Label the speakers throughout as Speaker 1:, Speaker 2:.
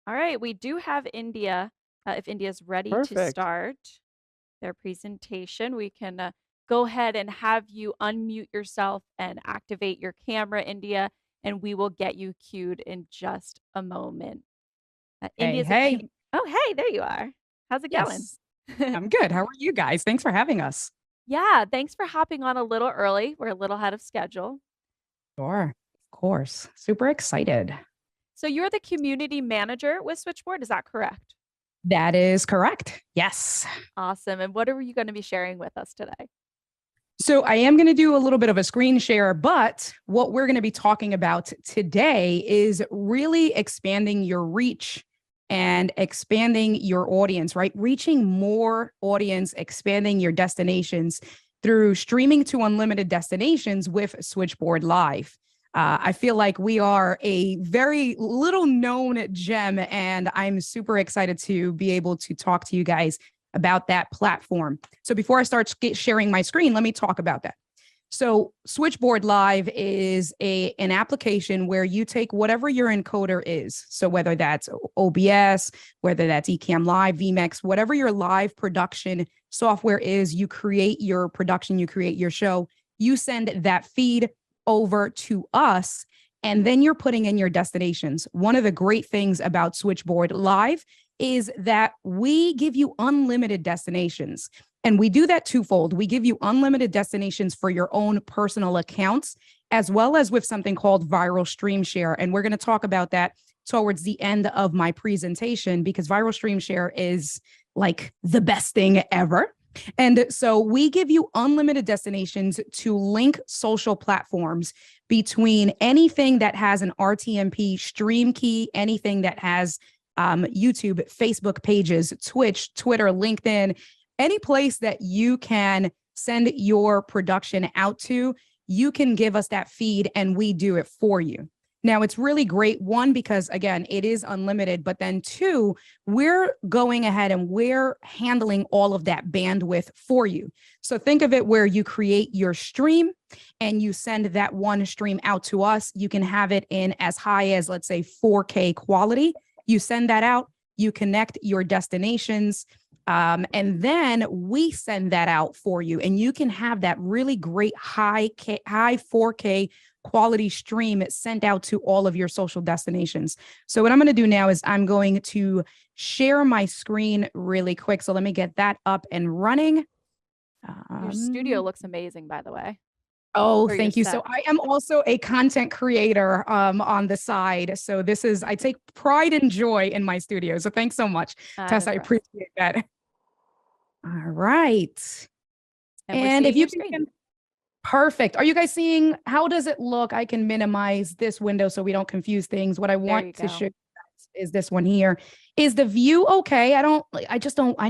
Speaker 1: All right, we do have India. If India's ready to
Speaker 2: Perfect.
Speaker 1: start their presentation, we can go ahead and have you unmute yourself and activate your camera, India, and we will get you queued in just a moment.
Speaker 2: Hey,
Speaker 1: India's a
Speaker 2: hey.
Speaker 1: oh, hey, there you are. How's it going?
Speaker 2: Yes, I'm good. How are you guys? Thanks for having us.
Speaker 1: Yeah, thanks for hopping on a little early. We're a little ahead of schedule.
Speaker 2: Sure. Of course. Super excited.
Speaker 1: So you're the community manager with Switchboard, is that correct?
Speaker 2: That is correct. Yes.
Speaker 1: Awesome. And what are you going to be sharing with us today?
Speaker 2: So I am going to do a little bit of a screen share, but what we're going to be talking about today is really expanding your reach and expanding your audience, right? Reaching more audience, expanding your destinations through streaming to unlimited destinations with Switchboard Live. I feel like we are a very little known gem, and I'm super excited to be able to talk to you guys about that platform. So before I start sharing my screen, let me talk about that. So Switchboard Live is an application where you take whatever your encoder is. So whether that's OBS, whether that's Ecamm Live, vmix, whatever your live production software is, you create your production, you create your show, you send that feed over to us, and then you're putting in your destinations. One of the great things about Switchboard Live is that we give you unlimited destinations. And we do that twofold. We give you unlimited destinations for your own personal accounts, as well as with something called viral stream share. And we're going to talk about that towards the end of my presentation, because viral stream share is like the best thing ever. And so we give you unlimited destinations to link social platforms between anything that has an RTMP stream key, anything that has YouTube, Facebook pages, Twitch, Twitter, LinkedIn, any place that you can send your production out to, you can give us that feed and we do it for you. Now, it's really great, one, because again, it is unlimited, but then two, we're going ahead and we're handling all of that bandwidth for you. So think of it where you create your stream and you send that one stream out to us. You can have it in as high as, let's say, 4K quality. You send that out, you connect your destinations, and then we send that out for you. And you can have that really great high 4K quality stream sent out to all of your social destinations. So what I'm going to do now is I'm going to share my screen really quick. So let me get that up and running.
Speaker 1: Your studio looks amazing, by the way.
Speaker 2: Oh,
Speaker 1: Or your
Speaker 2: thank you. So
Speaker 1: set.
Speaker 2: I am also a content creator on the side. So I take pride and joy in my studio. So thanks so much,
Speaker 1: I'm
Speaker 2: Tess. I
Speaker 1: impressed.
Speaker 2: appreciate that. All right.
Speaker 1: And we're
Speaker 2: And if
Speaker 1: seeing
Speaker 2: you
Speaker 1: your screen.
Speaker 2: perfect. Are you guys seeing, how does it look? I can minimize this window so we don't confuse things. What I
Speaker 1: There you
Speaker 2: want to
Speaker 1: go.
Speaker 2: show you guys is this one here. Is the view okay? I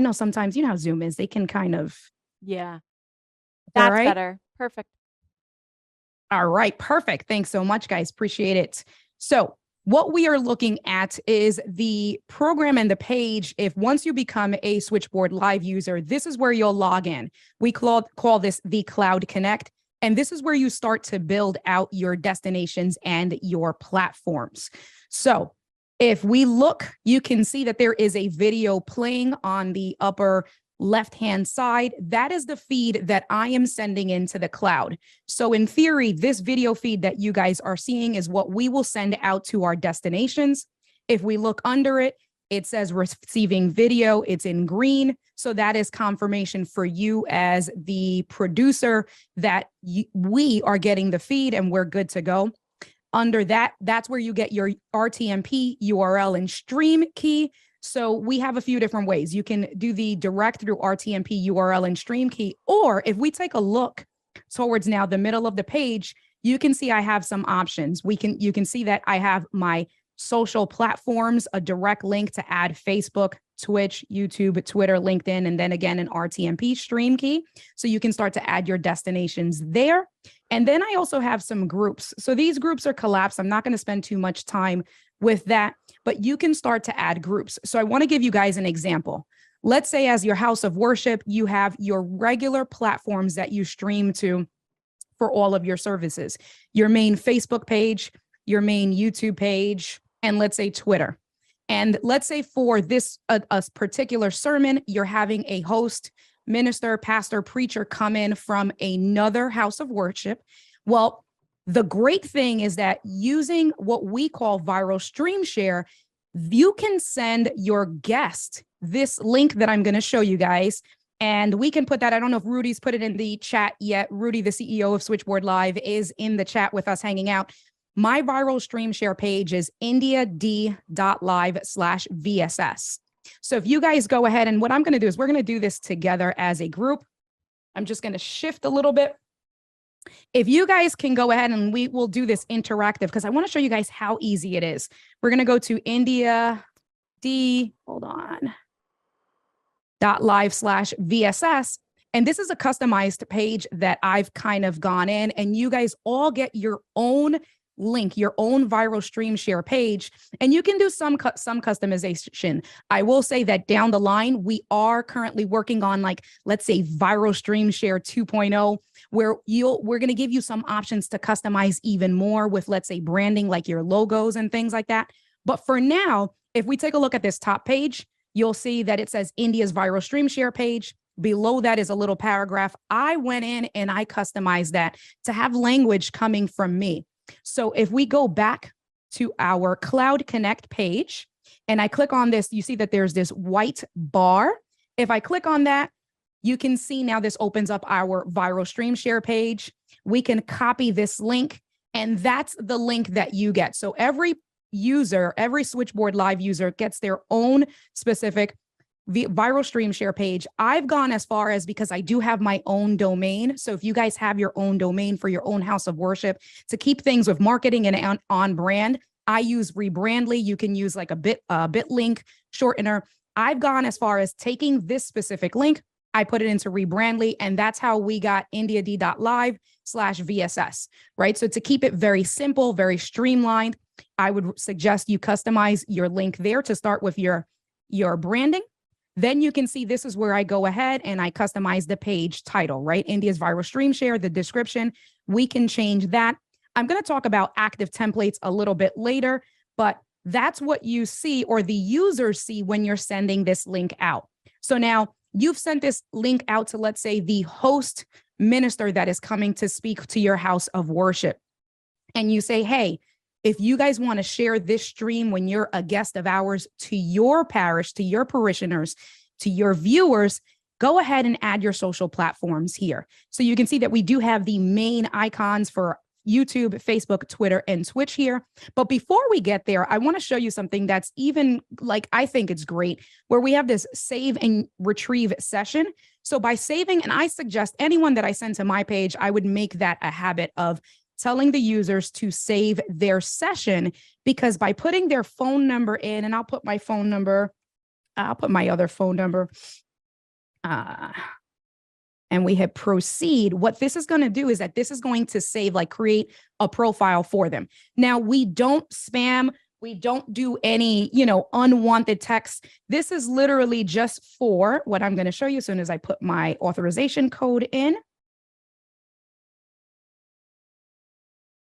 Speaker 2: know sometimes, you know how Zoom is. They can kind of,
Speaker 1: Yeah,
Speaker 2: all
Speaker 1: that's
Speaker 2: right.
Speaker 1: better. Perfect.
Speaker 2: All right, perfect. Thanks so much, guys. Appreciate it. So what we are looking at is the program and the page. If once you become a Switchboard Live user, this is where you'll log in. We call this the Cloud Connect. And this is where you start to build out your destinations and your platforms. So if we look, you can see that there is a video playing on the upper left-hand side. That is the feed that I am sending into the cloud. So in theory, this video feed that you guys are seeing is what we will send out to our destinations. If we look under it, it says receiving video, it's in green. So that is confirmation for you as the producer that we are getting the feed and we're good to go. Under that, that's where you get your RTMP URL and stream key. So we have a few different ways. You can do the direct through RTMP URL and stream key, or if we take a look towards now the middle of the page, you can see I have some options. You can see that I have my social platforms, a direct link to add Facebook, Twitch, YouTube, Twitter, LinkedIn, and then again, an RTMP stream key. So you can start to add your destinations there. And then I also have some groups. So these groups are collapsed. I'm not going to spend too much time with that, but you can start to add groups. So I want to give you guys an example. Let's say as your house of worship, you have your regular platforms that you stream to for all of your services, your main Facebook page, your main YouTube page, and let's say Twitter. And let's say for this a particular sermon, you're having a host, minister, pastor, preacher come in from another house of worship. Well, the great thing is that using what we call viral stream share, you can send your guest this link that I'm going to show you guys. And we can put that, I don't know if Rudy's put it in the chat yet. Rudy, the CEO of Switchboard Live, is in the chat with us hanging out. My viral stream share page is indiad.live/VSS. So if you guys go ahead, and what I'm going to do is we're going to do this together as a group. I'm just going to shift a little bit. If you guys can go ahead, and we will do this interactive because I want to show you guys how easy it is. We're going to go to indiad.live/VSS. And this is a customized page that I've kind of gone in, and you guys all get your own link, your own viral stream share page, and you can do some customization. I will say that down the line, we are currently working on, like, let's say viral stream share 2.0, where we're going to give you some options to customize even more with, let's say, branding, like your logos and things like that. But for now, if we take a look at this top page, you'll see that it says India's viral stream share page. Below that is a little paragraph. I went in and I customized that to have language coming from me. So if we go back to our Cloud Connect page and I click on this, you see that there's this white bar. If I click on that, you can see now this opens up our viral stream share page. We can copy this link, and that's the link that you get. So every user, every Switchboard Live user gets their own specific viral stream share page. I've gone as far as, because I do have my own domain. So if you guys have your own domain for your own house of worship to keep things with marketing and on brand, I use Rebrandly. You can use like a BitLink shortener. I've gone as far as taking this specific link, I put it into Rebrandly, and that's how we got indiad.live/VSS, right? So to keep it very simple, very streamlined, I would suggest you customize your link there to start with your branding. Then you can see this is where I go ahead and I customize the page title, right? India's viral stream share, the description. We can change that. I'm going to talk about active templates a little bit later, but that's what you see, or the users see, when you're sending this link out. So now you've sent this link out to, let's say, the host minister that is coming to speak to your house of worship. And you say, hey, if you guys want to share this stream when you're a guest of ours to your parish, to your parishioners, to your viewers, go ahead and add your social platforms here. So you can see that we do have the main icons for YouTube, Facebook, Twitter, and Twitch here. But before we get there, I want to show you something that's even, like, I think it's great, where we have this save and retrieve session. So by saving, and I suggest anyone that I send to my page, I would make that a habit of telling the users to save their session, because by putting their phone number in, and I'll put my phone number, I'll put my other phone number, and we hit proceed, what this is going to do is that this is going to save, like create a profile for them. Now, we don't spam, we don't do any, unwanted text. This is literally just for what I'm going to show you as soon as I put my authorization code in.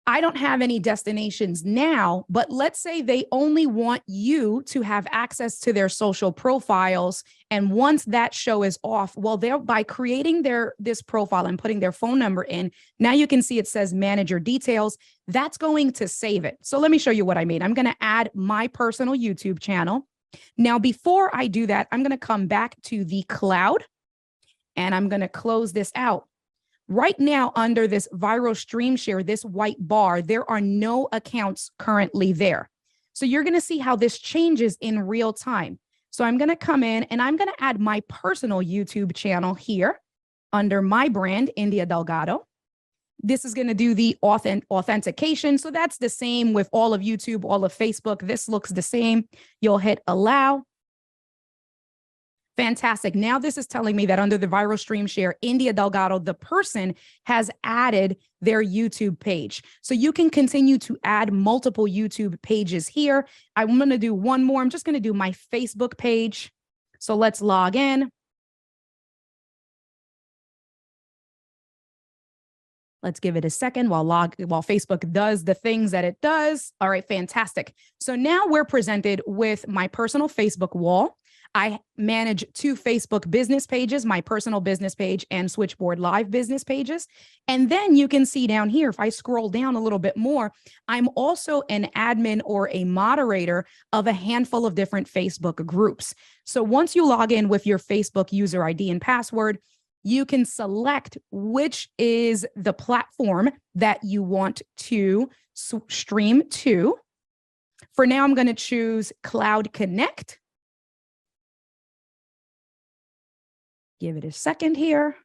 Speaker 2: I don't have any destinations now, but let's say they only want you to have access to their social profiles. And once that show is off, well, they're, by creating this profile and putting their phone number in, now you can see it says manager details. That's going to save it. So let me show you what I made. I'm going to add my personal YouTube channel. Now, before I do that, I'm going to come back to the cloud and I'm going to close this out. Right now, under this viral stream share, this white bar, there are no accounts currently there. So you're going to see how this changes in real time. So I'm going to come in and I'm going to add my personal YouTube channel here under my brand, India Delgado. This is going to do the authentication. So that's the same with all of YouTube, all of Facebook. This looks the same. You'll hit allow. Fantastic. Now this is telling me that under the viral stream share, India Delgado, the person, has added their YouTube page. So you can continue to add multiple YouTube pages here. I'm going to do one more. I'm just going to do my Facebook page. So let's log in. Let's give it a second while Facebook does the things that it does. All right, fantastic. So now we're presented with my personal Facebook wall. I manage 2 Facebook business pages, my personal business page and Switchboard Live business pages. And then you can see down here, if I scroll down a little bit more, I'm also an admin or a moderator of a handful of different Facebook groups. So once you log in with your Facebook user ID and password, you can select which is the platform that you want to stream to. For now, I'm going to choose Cloud Connect. Give it a second here.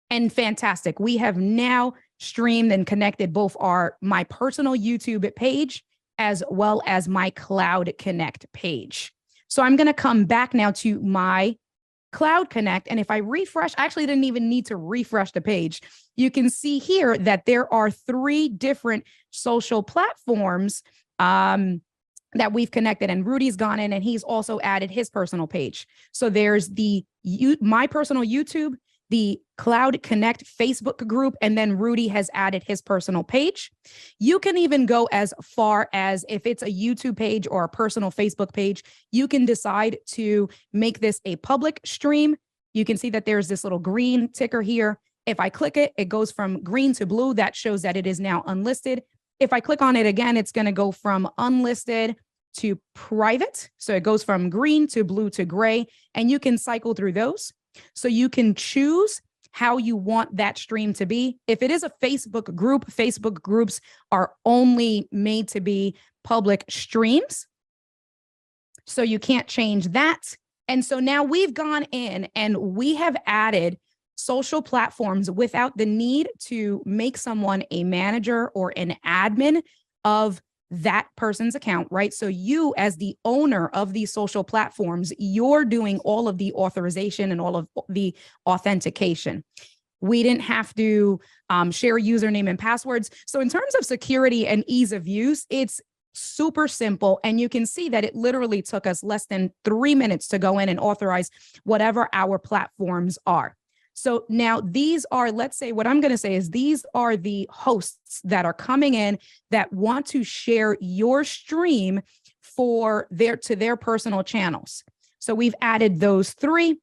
Speaker 2: And fantastic. We have now streamed and connected both my personal YouTube page as well as my Cloud Connect page. So I'm going to come back now to my Cloud Connect. And if I refresh, I actually didn't even need to refresh the page. You can see here that there are 3 different social platforms that we've connected, and Rudy's gone in and he's also added his personal page. So there's my personal YouTube, the Cloud Connect Facebook group, and then Rudy has added his personal page. You can even go as far as, if it's a YouTube page or a personal Facebook page, you can decide to make this a public stream. You can see that there's this little green ticker here. If I click it, it goes from green to blue. That shows that it is now unlisted. If I click on it again, it's going to go from unlisted to private. So it goes from green to blue to gray, and you can cycle through those. So you can choose how you want that stream to be. If it is a Facebook group, Facebook groups are only made to be public streams. So you can't change that. And so now we've gone in and we have added social platforms without the need to make someone a manager or an admin of that person's account, right? So you, as the owner of these social platforms, you're doing all of the authorization and all of the authentication. We didn't have to share username and passwords. So in terms of security and ease of use, it's super simple. And you can see that it literally took us less than 3 minutes to go in and authorize whatever our platforms are. So now these are, let's say, what I'm going to say is these are the hosts that are coming in that want to share your stream to their personal channels. So we've added those 3.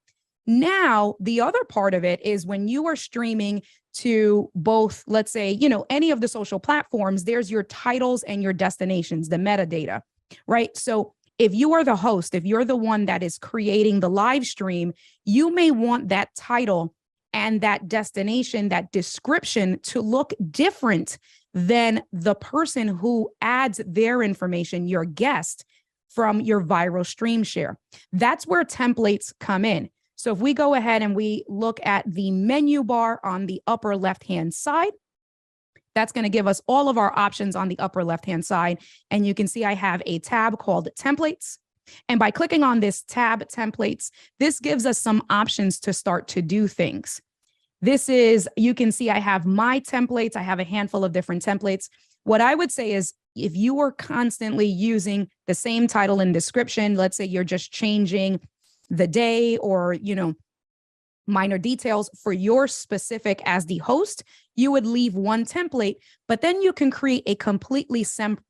Speaker 2: Now, the other part of it is when you are streaming to both, let's say, any of the social platforms, there's your titles and your destinations, the metadata, right? So if you are the host, if you're the one that is creating the live stream, you may want that title and that destination, that description to look different than the person who adds their information, your guest, from your viral stream share. That's where templates come in. So if we go ahead and we look at the menu bar on the upper left-hand side, that's going to give us all of our options on the upper left-hand side. And you can see I have a tab called templates. And by clicking on this tab, templates, this gives us some options to start to do things. You can see I have my templates. I have a handful of different templates. What I would say is if you are constantly using the same title and description, let's say you're just changing the day or, minor details for your specific as the host, you would leave one template, but then you can create a completely separate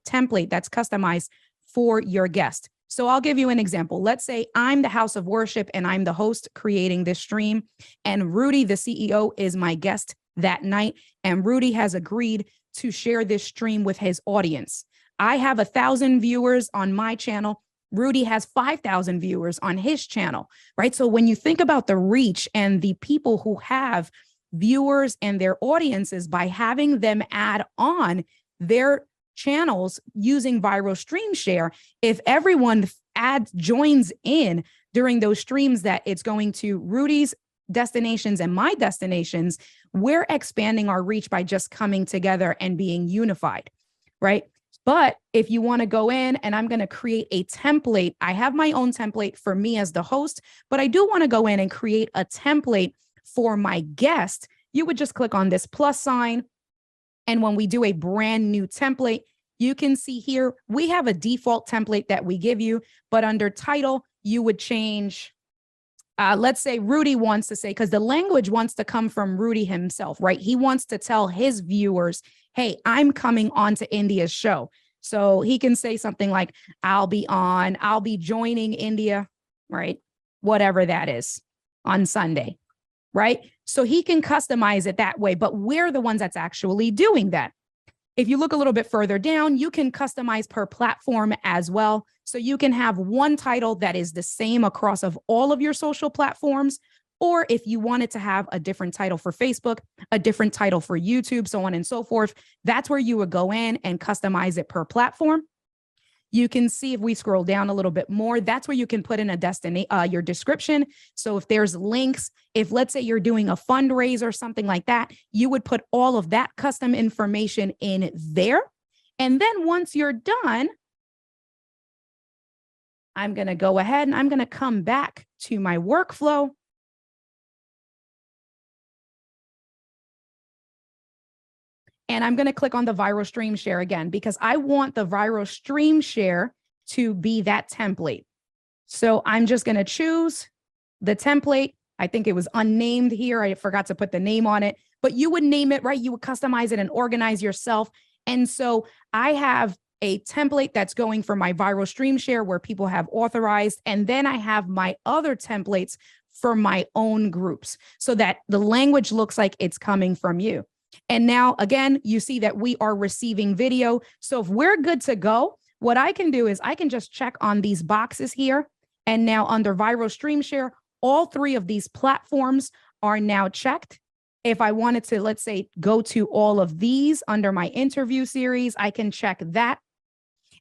Speaker 2: template that's customized for your guest. So I'll give you an example. Let's say I'm the house of worship and I'm the host creating this stream, and Rudy, the CEO, is my guest that night. And Rudy has agreed to share this stream with his audience. I have 1,000 viewers on my channel. Rudy has 5,000 viewers on his channel, right? So when you think about the reach and the people who have viewers and their audiences, by having them add on their channels using viral stream share, if everyone joins in during those streams that it's going to Rudy's destinations and my destinations, we're expanding our reach by just coming together and being unified, right? But if you want to go in and I'm going to create a template, I have my own template for me as the host, but I do want to go in and create a template for my guest. You would just click on this plus sign. And when we do a brand new template, you can see here, we have a default template that we give you, but under title, you would change let's say Rudy wants to say, because the language wants to come from Rudy himself, right? He wants to tell his viewers, hey, I'm coming on to India's show. So he can say something like, I'll be joining India, right? Whatever that is on Sunday, right? So he can customize it that way, but we're the ones that's actually doing that. If you look a little bit further down, you can customize per platform as well. So you can have one title that is the same across of all of your social platforms, or if you wanted to have a different title for Facebook, a different title for YouTube, so on and so forth, that's where you would go in and customize it per platform. You can see if we scroll down a little bit more, that's where you can put in your description. So if there's links, if let's say you're doing a fundraiser or something like that, you would put all of that custom information in there. And then once you're done, I'm going to go ahead and I'm going to come back to my workflow. And I'm going to click on the viral stream share again, because I want the viral stream share to be that template. So I'm just going to choose the template. I think it was unnamed here. I forgot to put the name on it, but you would name it, right? You would customize it and organize yourself. And so I have a template that's going for my viral stream share where people have authorized. And then I have my other templates for my own groups so that the language looks like it's coming from you. And now, again, you see that we are receiving video. So if we're good to go, what I can do is I can just check on these boxes here. And now under viral stream share, all three of these platforms are now checked. If I wanted to, let's say, go to all of these under my interview series, I can check that.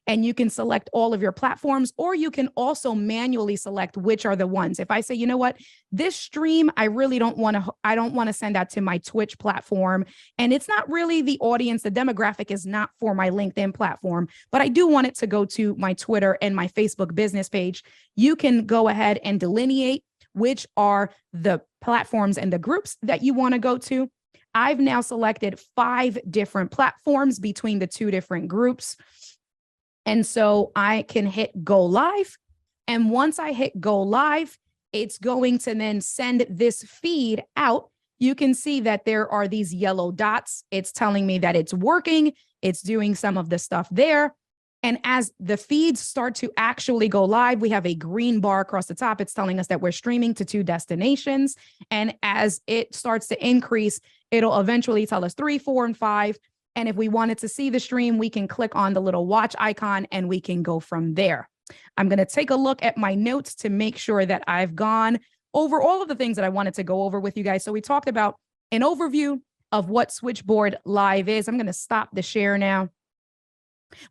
Speaker 2: And you can select all of your platforms, or you can also manually select which are the ones. If I say, you know what, this stream, I really don't want to send that to my Twitch platform. And it's not really the audience, the demographic is not for my LinkedIn platform, but I do want it to go to my Twitter and my Facebook business page. You can go ahead and delineate which are the platforms and the groups that you want to go to. I've now selected 5 different platforms between the 2 different groups. And so I can hit go live. And once I hit go live, it's going to then send this feed out. You can see that there are these yellow dots. It's telling me that it's working. It's doing some of the stuff there. And as the feeds start to actually go live, we have a green bar across the top. It's telling us that we're streaming to 2 destinations. And as it starts to increase, it'll eventually tell us 3, 4, and 5. And if we wanted to see the stream, we can click on the little watch icon and we can go from there. I'm going to take a look at my notes to make sure that I've gone over all of the things that I wanted to go over with you guys. So we talked about an overview of what Switchboard Live is. I'm going to stop the share now.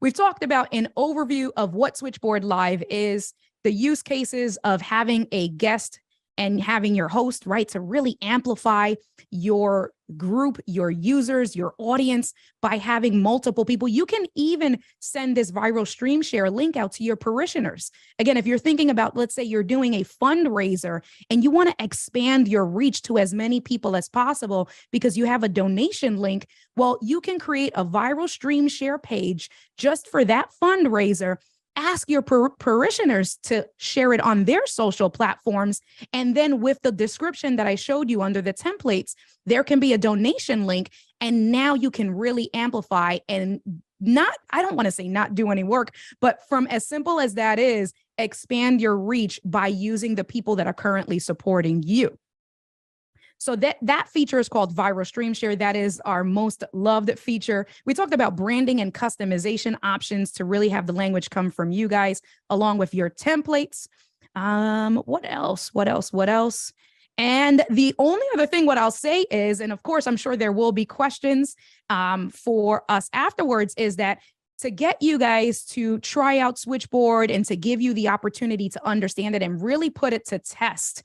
Speaker 2: We've talked about an overview of what Switchboard Live is, the use cases of having a guest and having your host, right, to really amplify your group, your users, your audience by having multiple people. You can even send this viral stream share link out to your parishioners. Again, if you're thinking about, let's say you're doing a fundraiser and you want to expand your reach to as many people as possible because you have a donation link, well, you can create a viral stream share page just for that fundraiser. Ask your parishioners to share it on their social platforms. And then with the description that I showed you under the templates, there can be a donation link. And now you can really amplify and I don't want to say not do any work, but from as simple as that is, expand your reach by using the people that are currently supporting you. So that feature is called Viral Stream Share. That is our most loved feature. We talked about branding and customization options to really have the language come from you guys, along with your templates. What else? And the only other thing what I'll say is, and of course, I'm sure there will be questions for us afterwards, is that to get you guys to try out Switchboard and to give you the opportunity to understand it and really put it to test,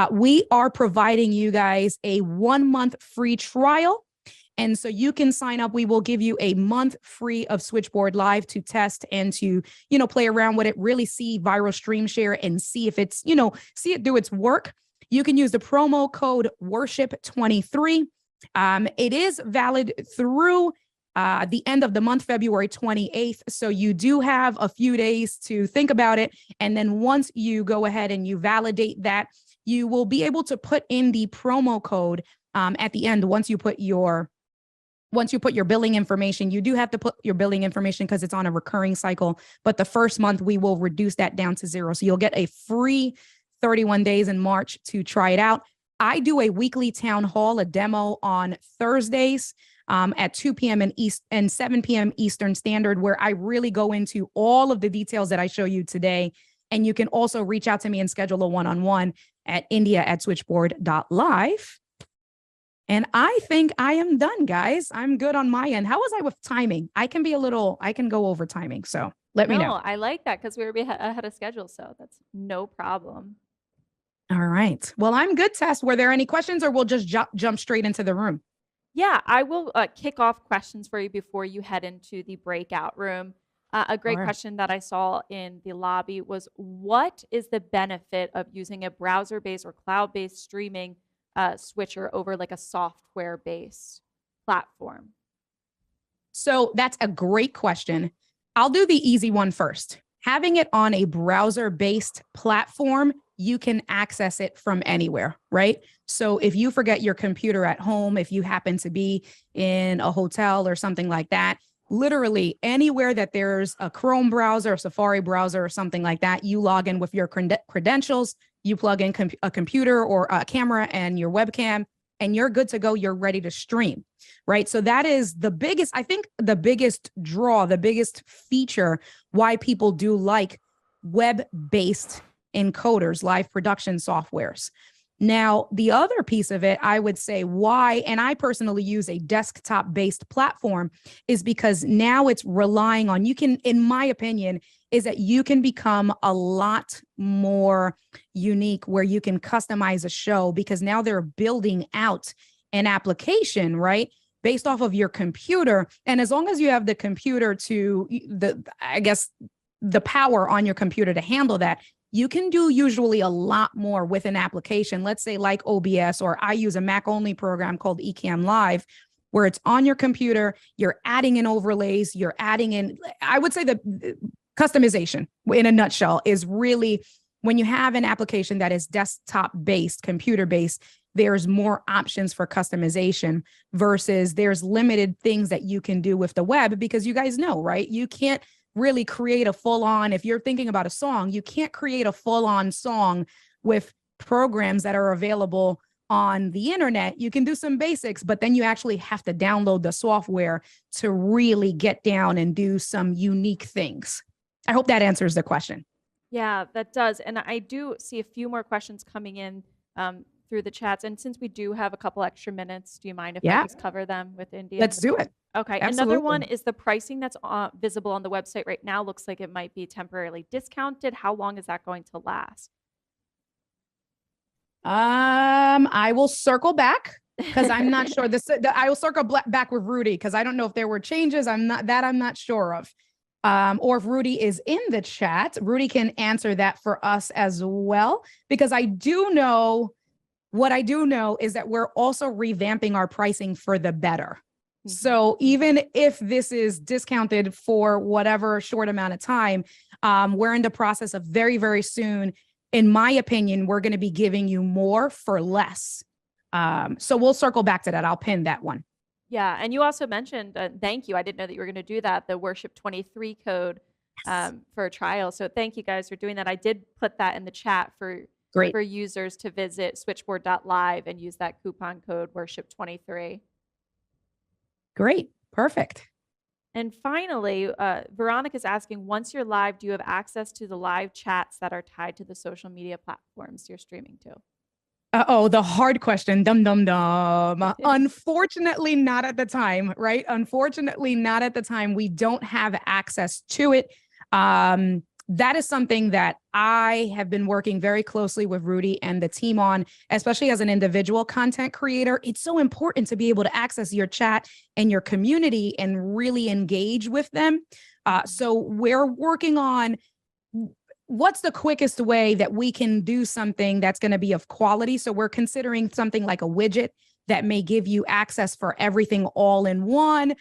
Speaker 2: we are providing you guys a 1-month free trial. And so you can sign up. We will give you a month free of Switchboard Live to test and to, play around with it, really see viral stream share and see if it's, see it do its work. You can use the promo code worship23. It is valid through the end of the month, February 28th. So you do have a few days to think about it. And then once you go ahead and you validate that, you will be able to put in the promo code at the end. Once you put your billing information. You do have to put your billing information because it's on a recurring cycle, but the first month we will reduce that down to 0. So you'll get a free 31 days in March to try it out. I do a weekly town hall, a demo on Thursdays at 2 p.m. and 7 p.m. Eastern Standard, where I really go into all of the details that I show you today. And you can also reach out to me and schedule a one-on-one at india@switchboard.live. And I think I am done, guys. I'm good on my end. How was I with timing? I can go over timing. So let me know.
Speaker 1: No, I like that because we were ahead of schedule. So that's no problem.
Speaker 2: All right. Well, I'm good, Tess. Were there any questions or we'll just jump straight into the room?
Speaker 1: Yeah, I will kick off questions for you before you head into the breakout room. A great question that I saw in the lobby was, what is the benefit of using a browser-based or cloud-based streaming switcher over like a software-based platform?
Speaker 2: So that's a great question. I'll do the easy one first. Having it on a browser-based platform, you can access it from anywhere, right? So if you forget your computer at home, if you happen to be in a hotel or something like that, literally anywhere that there's a Chrome browser, a Safari browser, or something like that, you log in with your credentials, you plug in a computer or a camera and your webcam, and you're good to go. You're ready to stream, right? So that is the biggest, I think the biggest draw, the biggest feature why people do like web-based encoders, live production softwares. Now, the other piece of it, I would say why, and I personally use a desktop-based platform, is because now it's relying on, you can, in my opinion, is that you can become a lot more unique where you can customize a show, because now they're building out an application, right, based off of your computer. And as long as you have the computer to the power on your computer to handle that, you can do usually a lot more with an application, let's say like OBS, or I use a Mac only program called Ecamm Live, where it's on your computer, you're adding in overlays, you're adding in, I would say the customization in a nutshell is really when you have an application that is desktop based, computer based, there's more options for customization versus there's limited things that you can do with the web, because you guys know, right? You can't really create a full-on, if you're thinking about a song, you can't create a full-on song with programs that are available on the internet. You can do some basics, but then you actually have to download the software to really get down and do some unique things. I hope that answers the question.
Speaker 1: Yeah, that does. And I do see a few more questions coming in through the chats. And since we do have a couple extra minutes, do you mind if I just cover them with India?
Speaker 2: Let's do it.
Speaker 1: Okay.
Speaker 2: Absolutely.
Speaker 1: Another one is the pricing that's visible on the website right now looks like it might be temporarily discounted. How long is that going to last?
Speaker 2: I will circle back because I'm not sure. I will circle back with Rudy because I don't know if there were changes. I'm not sure of. Or if Rudy is in the chat, Rudy can answer that for us as well, because what I do know is that we're also revamping our pricing for the better. So even if this is discounted for whatever short amount of time, we're in the process of very, very soon, in my opinion, we're going to be giving you more for less. So we'll circle back to that. I'll pin that one.
Speaker 1: Yeah. And you also mentioned, thank you. I didn't know that you were going to do that, the Worship 23 code for a trial. So thank you guys for doing that. I did put that in the chat for users to visit switchboard.live and use that coupon code Worship 23.
Speaker 2: Great. Perfect.
Speaker 1: And finally, Veronica's asking, once you're live, do you have access to the live chats that are tied to the social media platforms you're streaming to?
Speaker 2: The hard question. Dum, dum, dum. Unfortunately, not at the time, right? Unfortunately, not at the time. We don't have access to it. That is something that I have been working very closely with Rudy and the team on, especially as an individual content creator. It's so important to be able to access your chat and your community and really engage with them. So we're working on what's the quickest way that we can do something that's going to be of quality. So we're considering something like a widget that may give you access for everything all in one.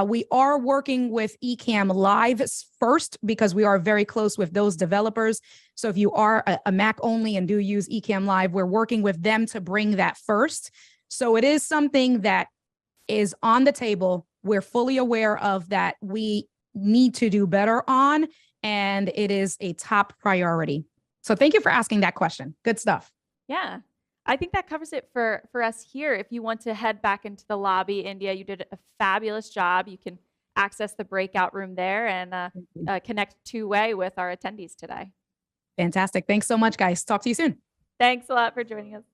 Speaker 2: We are working with Ecamm Live first because we are very close with those developers. So if you are a Mac only and do use Ecamm Live, we're working with them to bring that first. So it is something that is on the table. We're fully aware of that. We need to do better on, and it is a top priority. So thank you for asking that question. Good stuff.
Speaker 1: Yeah. I think that covers it for us here. If you want to head back into the lobby, India, you did a fabulous job. You can access the breakout room there and connect two-way with our attendees today.
Speaker 2: Fantastic. Thanks so much, guys. Talk to you soon.
Speaker 1: Thanks a lot for joining us.